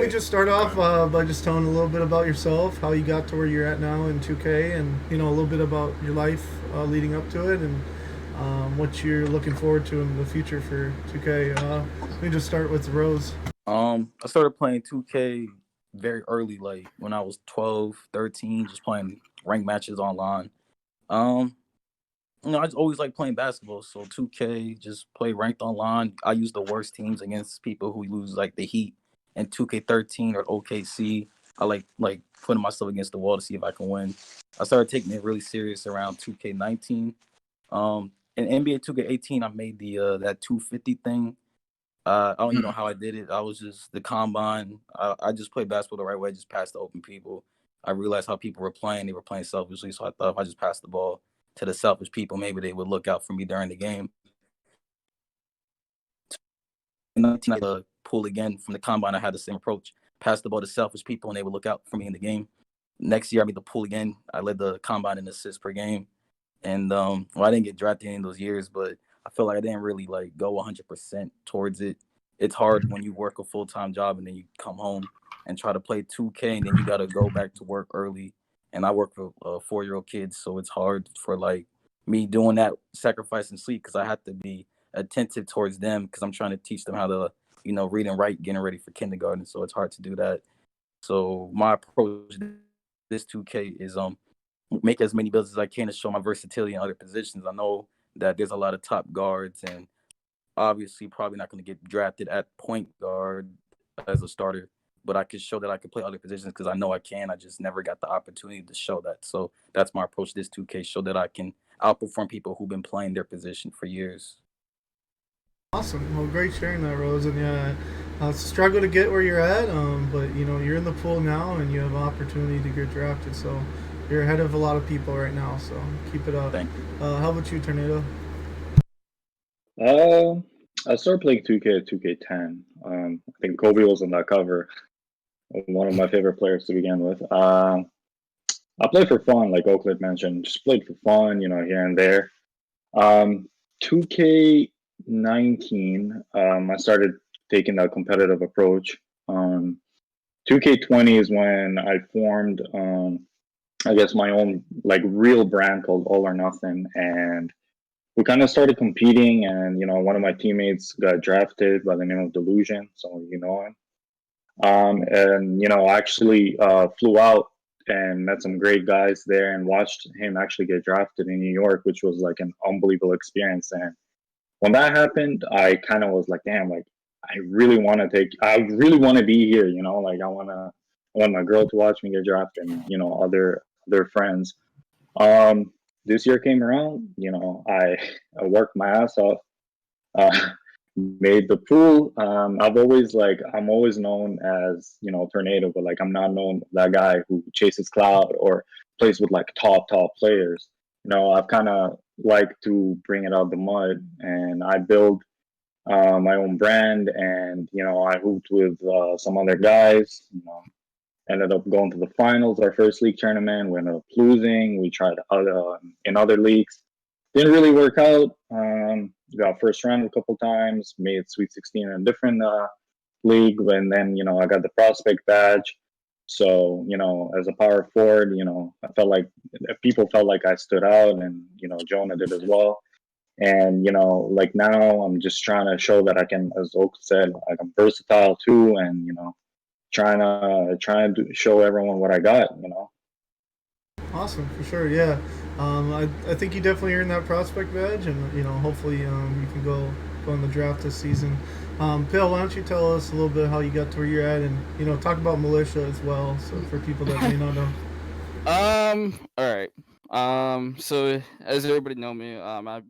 me just start off by just telling a little bit about yourself, how you got to where you're at now in 2K, and a little bit about your life leading up to it, and what you're looking forward to in the future for 2K. Let me just start with Rose. I started playing 2K very early, like when I was 12, 13, just playing ranked matches online. Um, I just always like playing basketball, so 2K just play ranked online. I use the worst teams against people who lose, like the Heat and 2K13 or OKC. I like putting myself against the wall to see if I can win. I started taking it really serious around 2K19. In NBA 2K18, I made the that 250 thing. I don't even know how I did it. I was just the combine. I just played basketball the right way. I just passed to open people. I realized how people were playing. They were playing selfishly, so I thought if I just passed the ball to the selfish people, maybe they would look out for me during the game. 19, I pull again from the combine. I had the same approach. Pass the ball to selfish people, and they would look out for me in the game. Next year, I made the pull again. I led the combine in assists per game. And I didn't get drafted in those years, but I feel like I didn't really like go 100% towards it. It's hard when you work a full-time job and then you come home and try to play 2K, and then you got to go back to work early. And I work with 4-year-old kids, so it's hard for like me doing that, sacrificing sleep because I have to be attentive towards them because I'm trying to teach them how to, read and write, getting ready for kindergarten. So it's hard to do that. So my approach this 2K is make as many builds as I can to show my versatility in other positions. I know that there's a lot of top guards, and obviously probably not going to get drafted at point guard as a starter, but I could show that I can play other positions because I know I can. I just never got the opportunity to show that. So that's my approach to this 2K, show that I can outperform people who've been playing their position for years. Awesome. Well, great sharing that, Rose. And yeah, it's a struggle to get where you're at, but you're in the pool now, and you have an opportunity to get drafted. So you're ahead of a lot of people right now. So keep it up. Thank you. How about you, Tornado? Uh, I started playing 2K at 2K10. I think Kobe was on that cover. One of my favorite players to begin with. I played for fun, like Oakland mentioned. Just played for fun, here and there. 2K19, I started taking that competitive approach. 2K20 is when I formed, I guess, my own like real brand called All or Nothing, and we kind of started competing. And one of my teammates got drafted by the name of Delusion, so you know him. And I actually flew out and met some great guys there and watched him actually get drafted in New York, which was like an unbelievable experience. And when that happened, I kind of was like, damn, like I really want to be here, like I want my girl to watch me get drafted and, other friends. This year came around, I worked my ass off, uh, made the pool. I'm always known as, Tornado, but like I'm not known that guy who chases cloud or plays with like top players. I've kind of like to bring it out the mud, and I build my own brand, and I hooped with some other guys. Ended up going to the finals our first league tournament. We ended up losing. We tried in other leagues, didn't really work out. Got first round a couple times, made Sweet 16 in a different league, and then I got the prospect badge. So as a power forward, I felt like people felt like I stood out, and Jonah did as well. And like now I'm just trying to show that I can, as Oak said, like I'm versatile too, and trying to show everyone what I got. Awesome, for sure. Yeah, I think you definitely earned that prospect badge, and hopefully you can go in the draft this season. Pill, why don't you tell us a little bit how you got to where you're at, and talk about militia as well, so for people that may not know. All right. So as everybody know me, I'm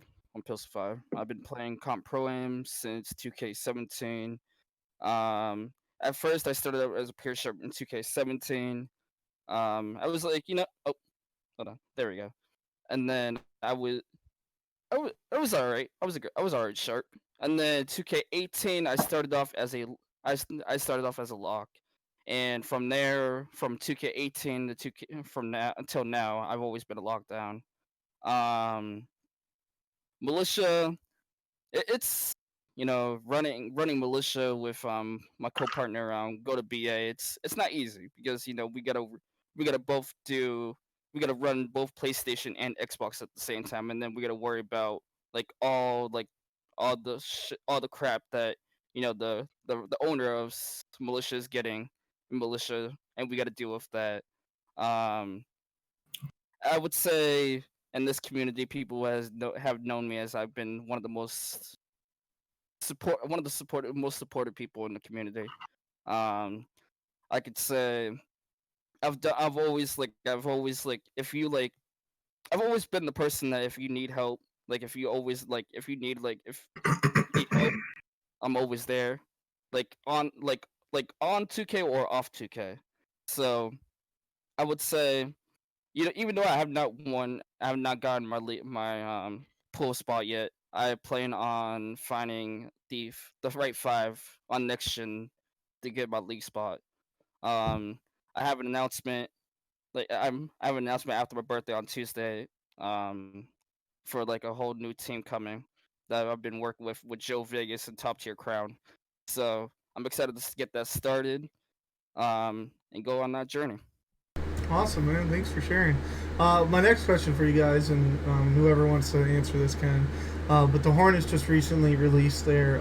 Pilsify. I've been playing Comp Pro Am since 2K17. At first I started out as a peer sharp in 2K17. I was like, oh, hold on, there we go. And then I was alright. I was alright sharp. And then 2K18, I started off as a lock, and from there, from 2K18 to 2K from now until now, I've always been a lockdown. Um, militia, it's running militia with my co-partner go to BA. It's not easy because we gotta run both PlayStation and Xbox at the same time, and then we gotta worry about all the crap that the owner of militia is getting in militia, and we gotta deal with that. Um, I would say in this community, people have known me as I've been one of the most supportive people in the community. Um, I could say I've always been the person that if you need help, if you need help, I'm always there, on 2K or off 2K. So I would say, even though I have not gotten my pool spot yet. I plan on finding the right five on next gen to get my league spot. Um, I have an announcement. I have an announcement after my birthday on Tuesday. Um, for a whole new team coming that I've been working with Joe Vegas and Top Tier Crown. So I'm excited to get that started. And go on that journey. Awesome, man. Thanks for sharing. My next question for you guys, and whoever wants to answer this can. But the Hornets just recently released their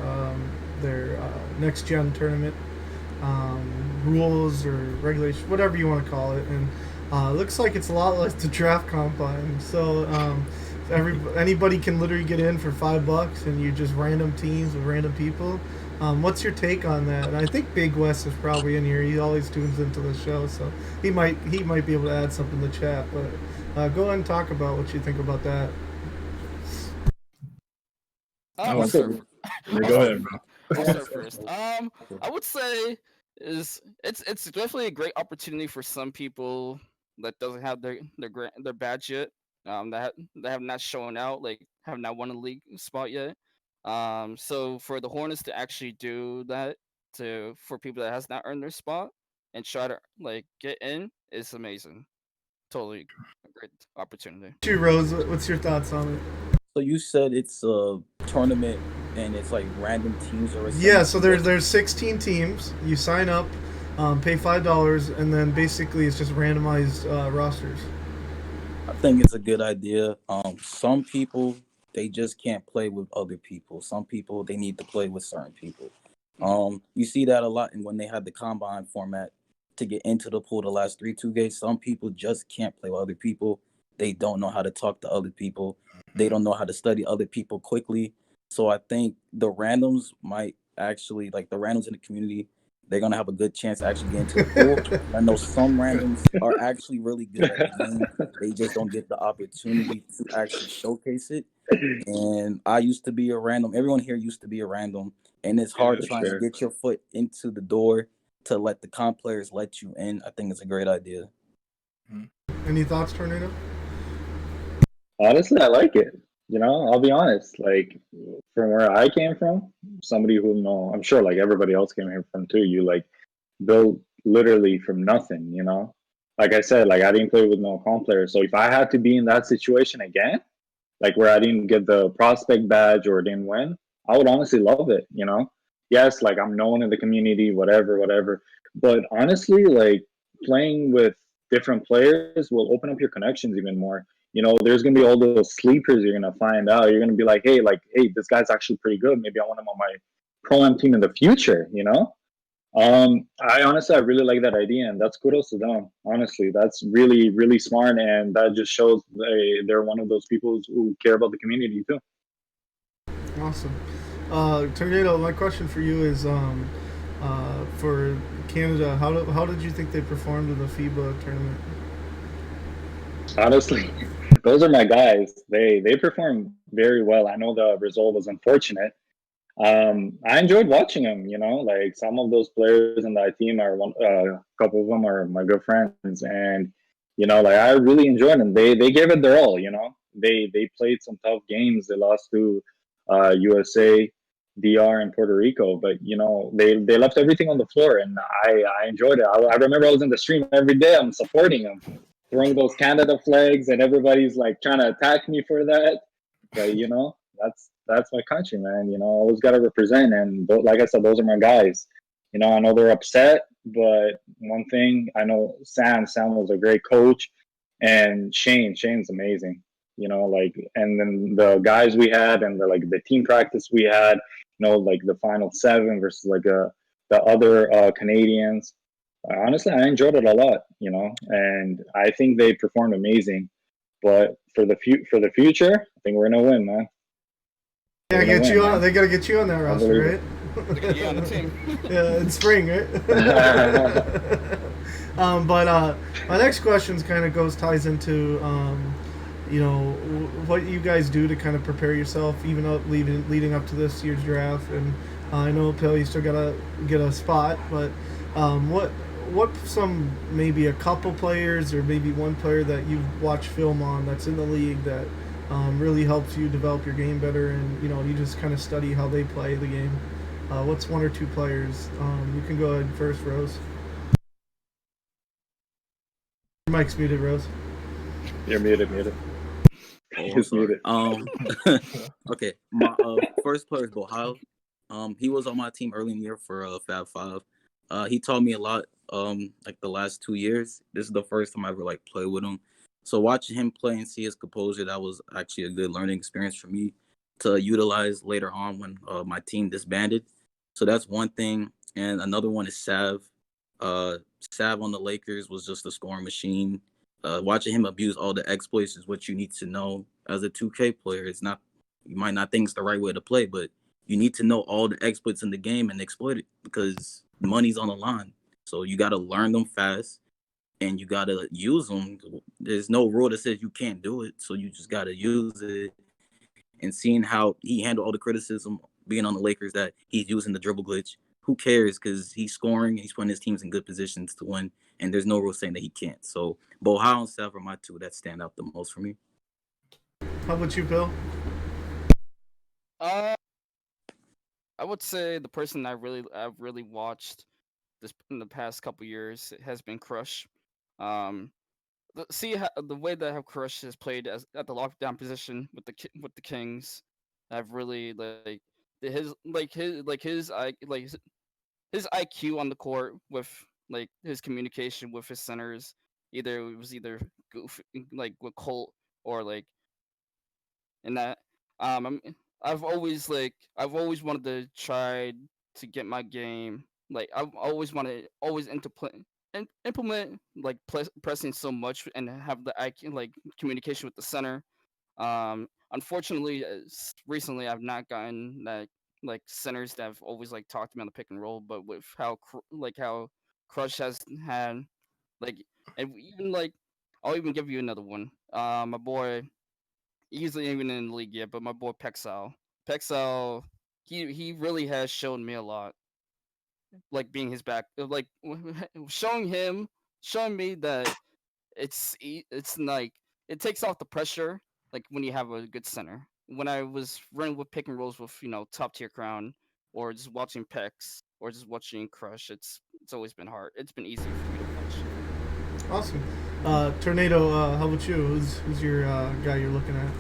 next gen tournament rules or regulations, whatever you want to call it, and it looks like it's a lot like the draft combine. So anybody can literally get in for $5, and you just random teams with random people. What's your take on that? And I think Big West is probably in here. He always tunes into the show, so he might be able to add something to chat. But go ahead and talk about what you think about that. I'll Go ahead, bro. I'll start first. I would say it's definitely a great opportunity for some people that doesn't have their badge yet. That have not shown out, have not won a league spot yet. So for the Hornets to actually do that for people that has not earned their spot and try to get in is amazing. Totally a great opportunity. You, Rose, what's your thoughts on it? So you said it's a tournament and it's like random teams or something? Yeah, so there's 16 teams. You sign up, pay $5, and then basically it's just randomized rosters. I think it's a good idea. Some people they just can't play with other people. Some people they need to play with certain people. You see that a lot, and when they had the combine format to get into the pool the last 3-2 games, some people just can't play with other people. They don't know how to talk to other people. They don't know how to study other people quickly. So I think the randoms might actually, the randoms in the community, they're going to have a good chance to actually get into the pool. I know some randoms are actually really good at the game. They just don't get the opportunity to actually showcase it. And I used to be a random. Everyone here used to be a random. And it's hard trying to get your foot into the door to let the comp players let you in. I think it's a great idea. Any thoughts, Tornado? Honestly, I like it. I'll be honest. From where I came from, somebody who I'm sure everybody else came here from too. You built literally from nothing. Like I said, I didn't play with no comp players. So if I had to be in that situation again, where I didn't get the prospect badge or didn't win, I would honestly love it. Yes, I'm known in the community, whatever. But honestly, playing with different players will open up your connections even more. There's gonna be all those sleepers you're gonna find out. You're gonna be hey, this guy's actually pretty good. Maybe I want him on my pro-am team in the future. I really like that idea, and that's kudos to them. Honestly, that's really, really smart, and that just shows they're one of those people who care about the community too. Awesome. Tornado, my question for you is for Canada, how did you think they performed in the FIBA tournament? Honestly, those are my guys. They performed very well. I know the result was unfortunate. I enjoyed watching them. Some of those players in that team are a couple of them are my good friends, and I really enjoyed them. They gave it their all. They played some tough games. They lost to USA, DR, and Puerto Rico, but they left everything on the floor, and I enjoyed it. I remember I was in the stream every day. I'm supporting them, throwing those Canada flags, and everybody's trying to attack me for that. But that's my country, man. You know, always got to represent. And like I said, those are my guys. You know, I know they're upset, but one thing I know, Sam was a great coach, and Shane's amazing. You know, like, and then the guys we had, and the team practice we had. You know, like the final seven versus the other Canadians. Honestly, I enjoyed it a lot. You know, and I think they performed amazing. But for the future, I think we're gonna win, man. Yeah, We're gonna get win, you on. man. They gotta get you on that I roster, believe right? it. Get you on the team. Yeah, in spring, right? But my next questions kind of ties into you know, what you guys do to kind of prepare yourself, even up leading up to this year's draft. And I know, Pill, you still gotta get a spot, but what some, maybe a couple players or maybe one player that you've watched film on that's in the league that really helps you develop your game better, and you know, you just kind of study how they play the game. What's one or two players? You can go ahead first, Rose. Your mic's muted, Rose. You're muted. Oh, I'm He's sorry. muted. Okay. My first player is Bohal. He was on my team early in the year for Fab Five. He taught me a lot. Like the last 2 years. This is the first time I ever like played with him. So watching him play and see his composure, that was actually a good learning experience for me to utilize later on when my team disbanded. So that's one thing. And another one is Sav. Sav on the Lakers was just a scoring machine. Watching him abuse all the exploits is what you need to know as a 2K player. It's not, you might not think it's the right way to play, but you need to know all the exploits in the game and exploit it because money's on the line. So you got to learn them fast and you got to use them. There's no rule that says you can't do it. So you just got to use it. And seeing how he handled all the criticism being on the Lakers that he's using the dribble glitch, who cares? Because he's scoring and he's putting his teams in good positions to win. And there's no rule saying that he can't. So Bohal and Sav are my two that stand out the most for me. How about you, Bill? Uh, I would say the person I've really watched this in the past couple years has been Crush. Um, see how, the way that how Crush has played as at the lockdown position with the Kings. I've really his IQ on the court with like his communication with his centers. Either goofy, like with Colt or like in that. I've always wanted to try to get my game. Like I've always wanted always implement like pressing so much and have the IQ like communication with the center. Unfortunately, recently I've not gotten that like centers that have always like talked to me on the pick and roll. But with how Crush has had like, and even like I'll even give you another one. My boy, he's not even in the league yet, but my boy Pexel, he really has shown me a lot. Like being his back, like showing me that it's like it takes off the pressure like when you have a good center. When I was running with pick and rolls with top tier crown or just watching Pex or just watching Crush, it's always been hard. It's been easy for me to watch. Awesome. Tornado, how about you? Who's your guy you're looking at?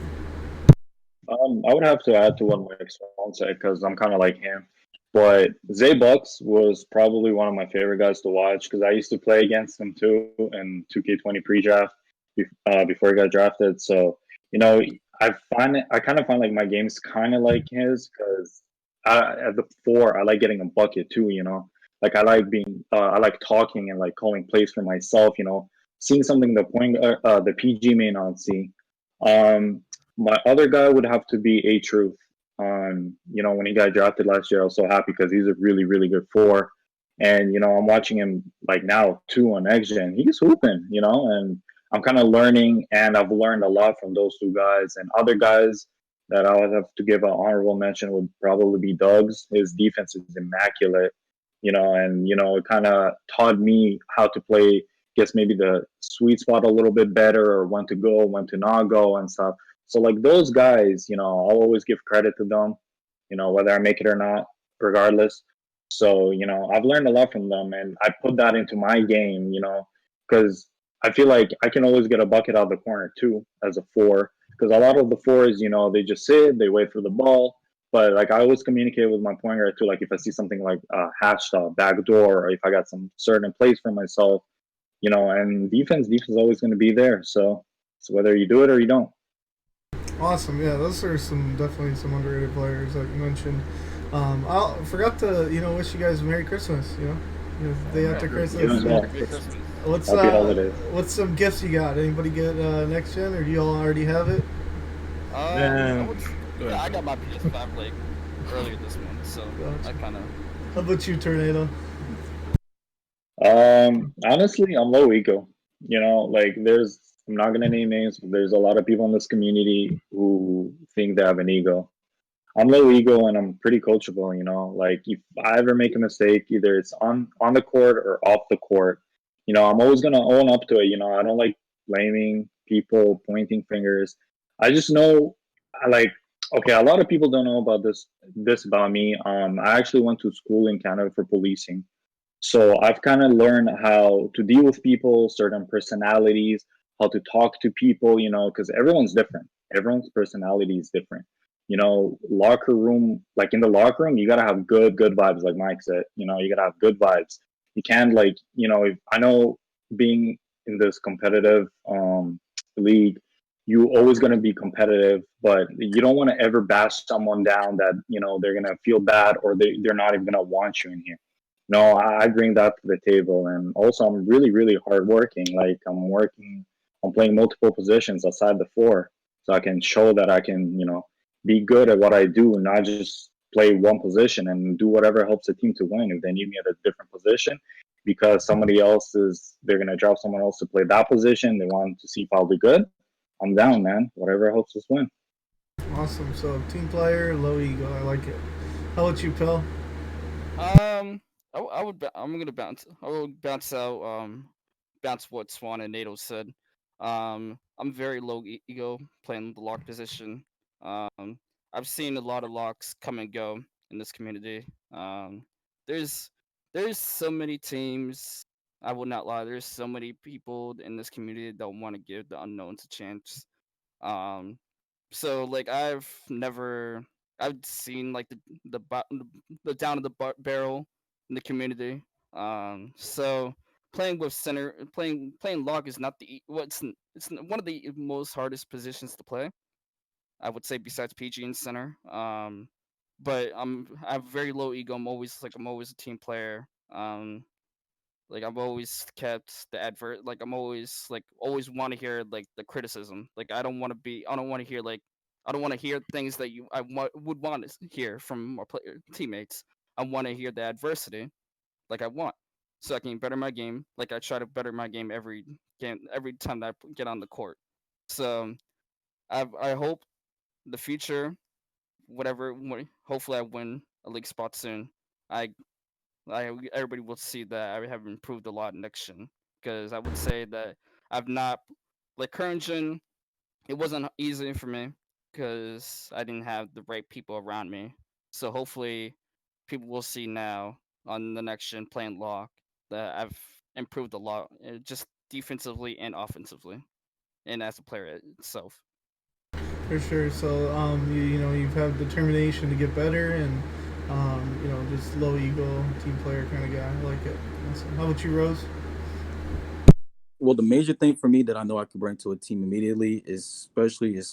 I would have to add to what Mike Swann said because I'm kind of like him. But Zay Bucks was probably one of my favorite guys to watch because I used to play against him too in 2K20 pre-draft before he got drafted. So you know, I kind of find like my game's kind of like his because at the four I like getting a bucket too. You know, like I like talking and like calling plays for myself. You know, seeing something the PG may not see. Um, my other guy would have to be A Truth. You know, when he got drafted last year, I was so happy because he's a really, really good four. And, you know, I'm watching him like now too on X Gen. He's hooping, you know, and I'm kind of learning and I've learned a lot from those two guys and other guys that I would have to give an honorable mention would probably be Doug's. His defense is immaculate, you know, and, you know, it kind of taught me how to play, guess maybe the sweet spot a little bit better or when to go, when to not go and stuff. So like those guys, you know, I'll always give credit to them, you know, whether I make it or not, regardless. So, you know, I've learned a lot from them and I put that into my game, you know, because I feel like I can always get a bucket out of the corner too as a four. because a lot of the fours, you know, they just sit, they wait for the ball. But like I always communicate with my point guard too. Like if I see something like hash stop, back door, or if I got some certain plays for myself, you know, and defense is always going to be there. So whether you do it or you don't. Awesome. Yeah, those are definitely some underrated players like you mentioned. I forgot to wish you guys a Merry Christmas. Day after Christmas. Yeah. Merry Christmas. Happy holidays. What's some gifts you got? Anybody get next gen, or do you all already have it? I got my PS5 like earlier this month, so Gotcha. I kind of. How about you, Tornado? Honestly, I'm low ego. You know, like I'm not gonna name names, but there's a lot of people in this community who think they have an ego. I'm low ego and I'm pretty coachable, you know. Like if I ever make a mistake, either it's on the court or off the court, you know, I'm always gonna own up to it. You know, I don't like blaming people, pointing fingers. I just know I like okay, a lot of people don't know about this about me. I actually went to school in Canada for policing. So I've kind of learned how to deal with people, certain personalities, how to talk to people, you know, because everyone's different. Everyone's personality is different. You know, locker room, like in the locker room, you gotta have good vibes, like Mike said. You know, you gotta have good vibes. You can't like, you know, if I know being in this competitive league, you always gonna be competitive, but you don't want to ever bash someone down that, you know, they're gonna feel bad or they're not even gonna want you in here. No, I bring that to the table, and also I'm really hardworking. Like I'm playing multiple positions outside the four, so I can show that I can, you know, be good at what I do, and not just play one position and do whatever helps the team to win. If they need me at a different position, because they're gonna drop someone else to play that position. They want to see if I'll be good. I'm down, man. Whatever helps us win. Awesome. So team player, low ego. I like it. How about you, Pill? I'm gonna bounce. I will bounce out. Bounce what Swann and NATO said. I'm very low ego playing the lock position. Um, I've seen a lot of locks come and go in this community. There's there's so many teams. I will not lie. There's so many people in this community that want to give the unknowns a chance. Um, so like I've seen like the down of the barrel in the community. So playing with center, playing log is not it's one of the most hardest positions to play. I would say besides PG and center. But I have very low ego. I'm always a team player. Like I've always kept the advert. Like I'm always want to hear like the criticism. Like I don't want to hear I don't want to hear things that would want to hear from our teammates. I want to hear the adversity, like I want, so I can better my game. Like I try to better my game every time that I get on the court. So I hope the future, hopefully I win a league spot soon. I Everybody will see that I have improved a lot next gen, because I would say that I've not like current gen. It wasn't easy for me because I didn't have the right people around me. So hopefully, people will see now on the next gen playing lock that I've improved a lot, just defensively and offensively, and as a player itself. For sure. So you've had determination to get better, and just low ego team player kind of guy. I like it. Awesome. How about you, Rose? Well, the major thing for me that I know I can bring to a team immediately is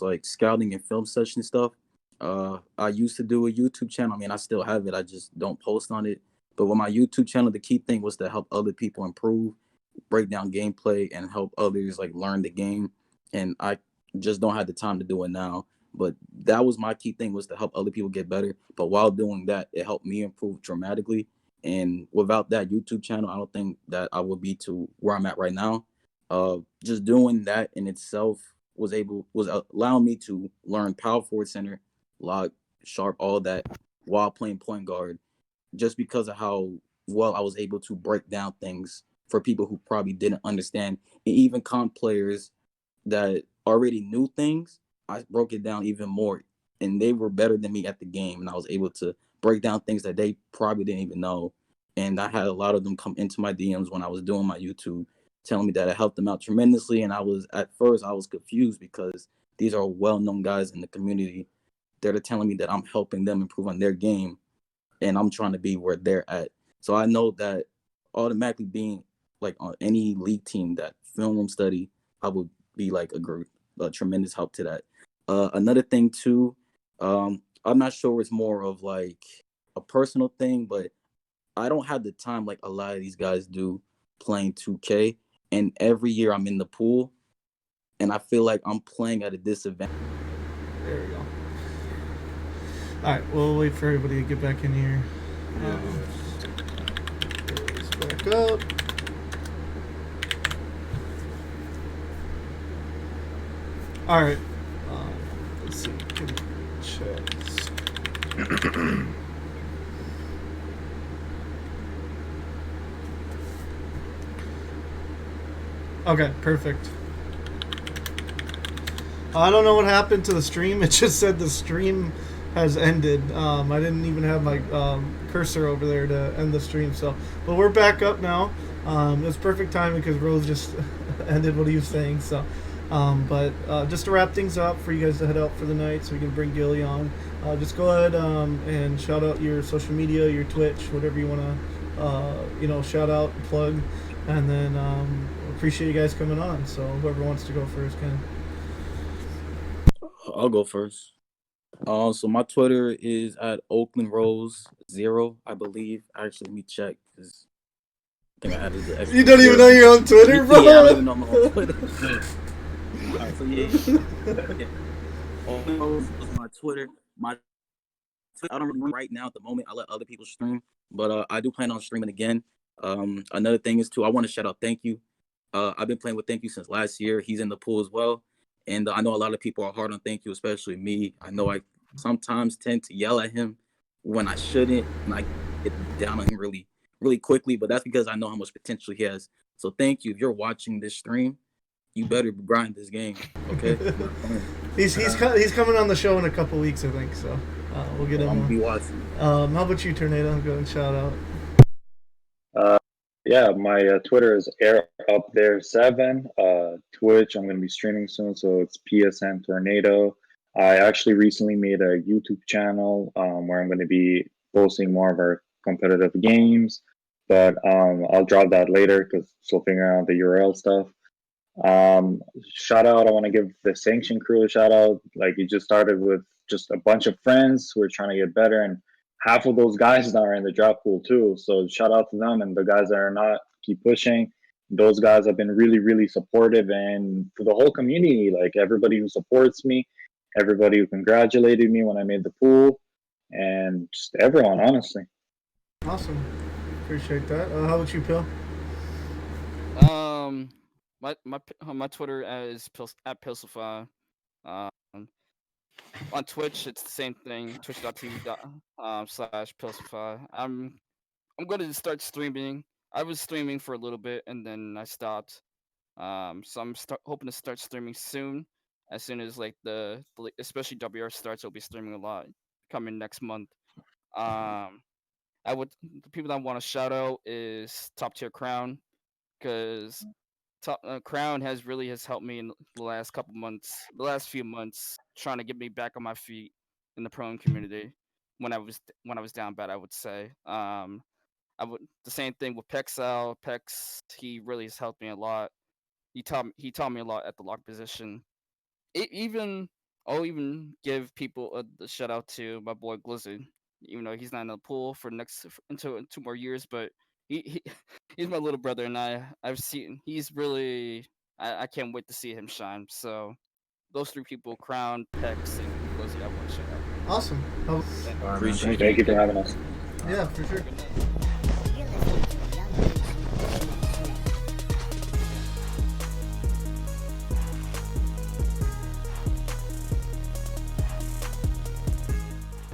like scouting and film session stuff. I used to do a YouTube channel. I mean, I still have it. I just don't post on it. But with my YouTube channel, the key thing was to help other people improve, break down gameplay, and help others like learn the game. And I just don't have the time to do it now. But that was my key thing, was to help other people get better. But while doing that, it helped me improve dramatically. And without that YouTube channel, I don't think that I would be to where I'm at right now. Just doing that in itself was allowing me to learn power forward, center, lock, sharp, all that, while playing point guard, just because of how well I was able to break down things for people who probably didn't understand. And even comp players that already knew things, I broke it down even more, and they were better than me at the game, and I was able to break down things that they probably didn't even know. And I had a lot of them come into my DMs when I was doing my YouTube, telling me that it helped them out tremendously. And at first I was confused because these are well-known guys in the community. They're telling me that I'm helping them improve on their game, and I'm trying to be where they're at. So I know that automatically being like on any league team that film room study, I would be like a tremendous help to that. Another thing too, I'm not sure it's more of like a personal thing, but I don't have the time like a lot of these guys do playing 2K. And every year I'm in the pool, and I feel like I'm playing at a disadvantage. There we go. All right, we'll wait for everybody to get back in here. Let's back up. All right. Let's see. Checks. Okay, perfect. I don't know what happened to the stream. It just said the stream has ended. I didn't even have my cursor over there to end the stream. So, but we're back up now. It's perfect timing because Rose just ended what he was saying. So, but just to wrap things up for you guys to head out for the night, so we can bring Gilly on. Just go ahead and shout out your social media, your Twitch, whatever you want to, shout out, plug, and then appreciate you guys coming on. So whoever wants to go first can. I'll go first. So my Twitter is at Oaklandrose 0, I believe. Actually, let me check because I think I added the extra. You don't even know your own Twitter, bro? Yeah, I don't even know my own Twitter. Alright, so yeah. Oaklandrose is my Twitter. I don't really right now at the moment. I let other people stream, but I do plan on streaming again. Another thing is too, I want to shout out Thank You. I've been playing with Thank You since last year. He's in the pool as well. And I know a lot of people are hard on Thank You, especially me. I know I sometimes tend to yell at him when I shouldn't, and I get down on him really, really quickly. But that's because I know how much potential he has. So Thank You. If you're watching this stream, you better grind this game, okay? He's coming on the show in a couple weeks, I think. So we'll get him. I'm gonna be watching. How about you, Tornado? Go and shout out. Yeah, my Twitter is AirUpThere7. Twitch, I'm going to be streaming soon, so it's PSN Tornado. I actually recently made a YouTube channel where I'm going to be posting more of our competitive games, but I'll drop that later because still figuring out the URL stuff. Shout out, I want to give the Sanction crew a shout out. Like, you just started with just a bunch of friends who are trying to get better, and half of those guys now are in the draft pool too. So shout out to them, and the guys that are not, keep pushing. Those guys have been really, really supportive, and for the whole community, like everybody who supports me, everybody who congratulated me when I made the pool, and just everyone, honestly. Awesome. Appreciate that. How about you, Pill? My Twitter is at Pilsify. On Twitch, it's the same thing. Twitch.tv/Pilsify. I'm going to start streaming. I was streaming for a little bit and then I stopped. So I'm hoping to start streaming soon. As soon as like the especially WR starts, I'll be streaming a lot coming next month. The people that I want to shout out is Top Tier Crown, because Crown has helped me in the last few months, trying to get me back on my feet in the pro community when I was down bad, I would say. The same thing with Pexal. Pex, he really has helped me a lot. He taught me a lot at the lock position. I'll even give people a shout out to my boy Blizzard. Even though he's not in the pool for two more years, but he's my little brother, and I've seen he's really I can't wait to see him shine. So those three people, Crown, Pex, and Blizzard, I want to shout out. Awesome. Thank you for having us. Yeah, for sure.